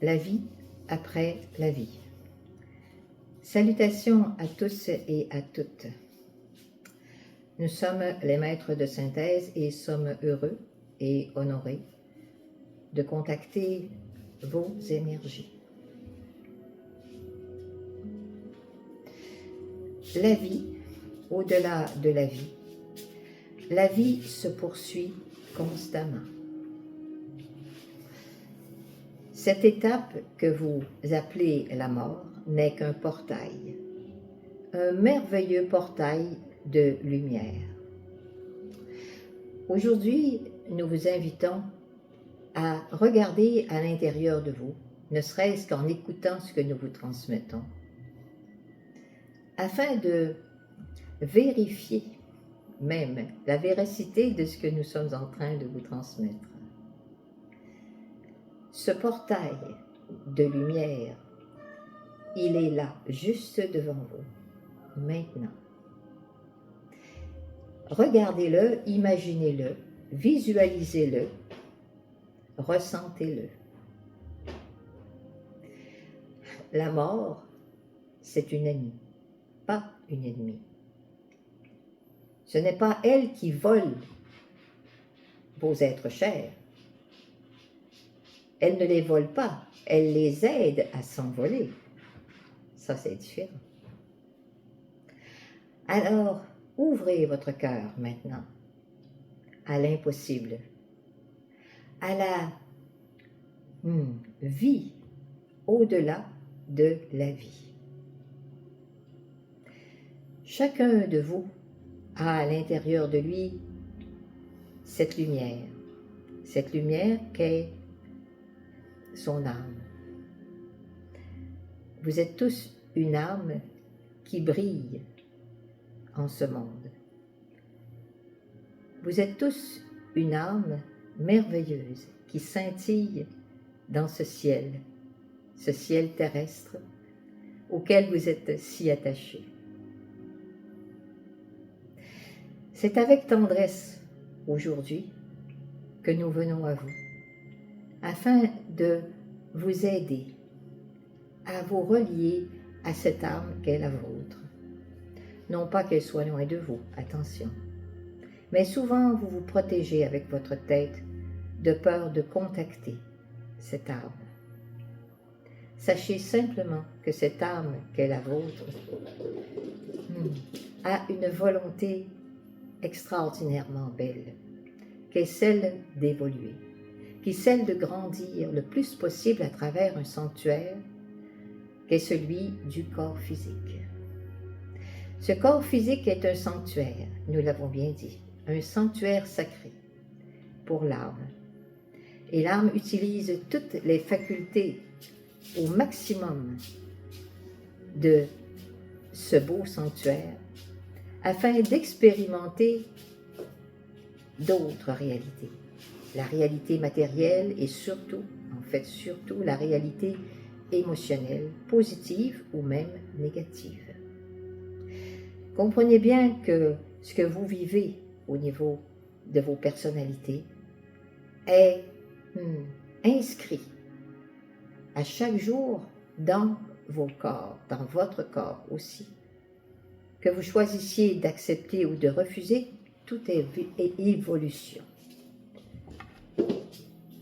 La vie après la vie. Salutations à tous et à toutes. Nous sommes les maîtres de synthèse et sommes heureux et honorés de contacter vos énergies. La vie, au-delà de la vie se poursuit constamment. Cette étape que vous appelez la mort n'est qu'un portail, un merveilleux portail de lumière. Aujourd'hui, nous vous invitons à regarder à l'intérieur de vous, ne serait-ce qu'en écoutant ce que nous vous transmettons, afin de vérifier même la véracité de ce que nous sommes en train de vous transmettre. Ce portail de lumière, il est là, juste devant vous, maintenant. Regardez-le, imaginez-le, visualisez-le, ressentez-le. La mort, c'est une amie, pas une ennemie. Ce n'est pas elle qui vole vos êtres chers. Elle ne les vole pas, elle les aide à s'envoler. Ça, c'est différent. Alors, ouvrez votre cœur maintenant à l'impossible, à la vie au-delà de la vie. Chacun de vous a à l'intérieur de lui cette lumière qu'est son âme. Vous êtes tous une âme qui brille en ce monde. Vous êtes tous une âme merveilleuse qui scintille dans ce ciel terrestre auquel vous êtes si attachés. C'est avec tendresse aujourd'hui que nous venons à vous, afin de vous aider à vous relier à cette âme qu'est la vôtre. Non pas qu'elle soit loin de vous, attention. Mais souvent, vous vous protégez avec votre tête de peur de contacter cette âme. Sachez simplement que cette âme qu'est la vôtre a une volonté extraordinairement belle, qui est celle d'évoluer, qui est celle de grandir le plus possible à travers un sanctuaire qui est celui du corps physique. Ce corps physique est un sanctuaire, nous l'avons bien dit, un sanctuaire sacré pour l'âme. Et l'âme utilise toutes les facultés au maximum de ce beau sanctuaire afin d'expérimenter d'autres réalités. La réalité matérielle et surtout la réalité émotionnelle, positive ou même négative. Comprenez bien que ce que vous vivez au niveau de vos personnalités est inscrit à chaque jour dans vos corps, dans votre corps aussi. Que vous choisissiez d'accepter ou de refuser, tout est évolution.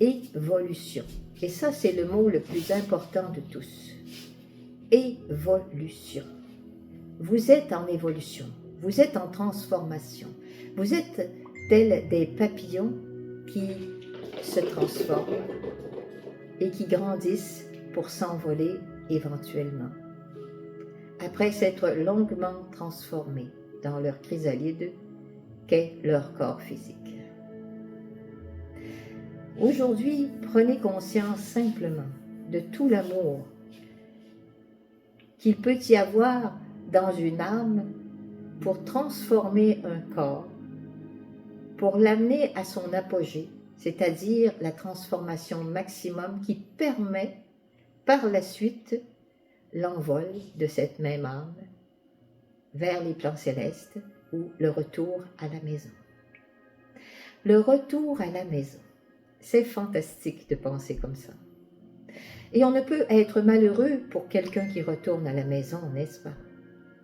Évolution. Et ça, c'est le mot le plus important de tous. Évolution. Vous êtes en évolution, vous êtes en transformation. Vous êtes tels des papillons qui se transforment et qui grandissent pour s'envoler éventuellement, après s'être longuement transformés dans leur chrysalide qu'est leur corps physique. Aujourd'hui, prenez conscience simplement de tout l'amour qu'il peut y avoir dans une âme pour transformer un corps, pour l'amener à son apogée, c'est-à-dire la transformation maximum qui permet par la suite l'envol de cette même âme vers les plans célestes ou le retour à la maison. Le retour à la maison, c'est fantastique de penser comme ça. Et on ne peut être malheureux pour quelqu'un qui retourne à la maison, n'est-ce pas?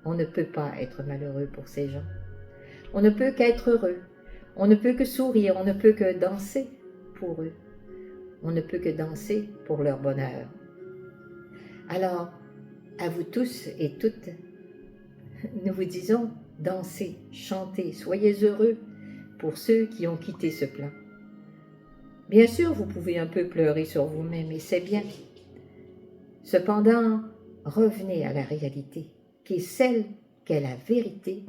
On ne peut pas être malheureux pour ces gens. On ne peut qu'être heureux. On ne peut que sourire. On ne peut que danser pour eux. On ne peut que danser pour leur bonheur. Alors, à vous tous et toutes, nous vous disons, dansez, chantez, soyez heureux pour ceux qui ont quitté ce plan. Bien sûr, vous pouvez un peu pleurer sur vous-même, et c'est bien. Cependant, revenez à la réalité, qui est celle qu'est la vérité,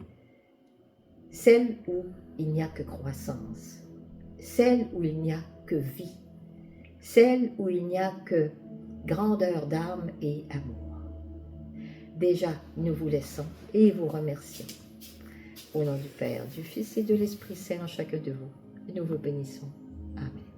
celle où il n'y a que croissance, celle où il n'y a que vie, celle où il n'y a que grandeur d'âme et amour. Déjà, nous vous laissons et vous remercions. Au nom du Père, du Fils et de l'Esprit Saint en chacun de vous, et nous vous bénissons. Amen.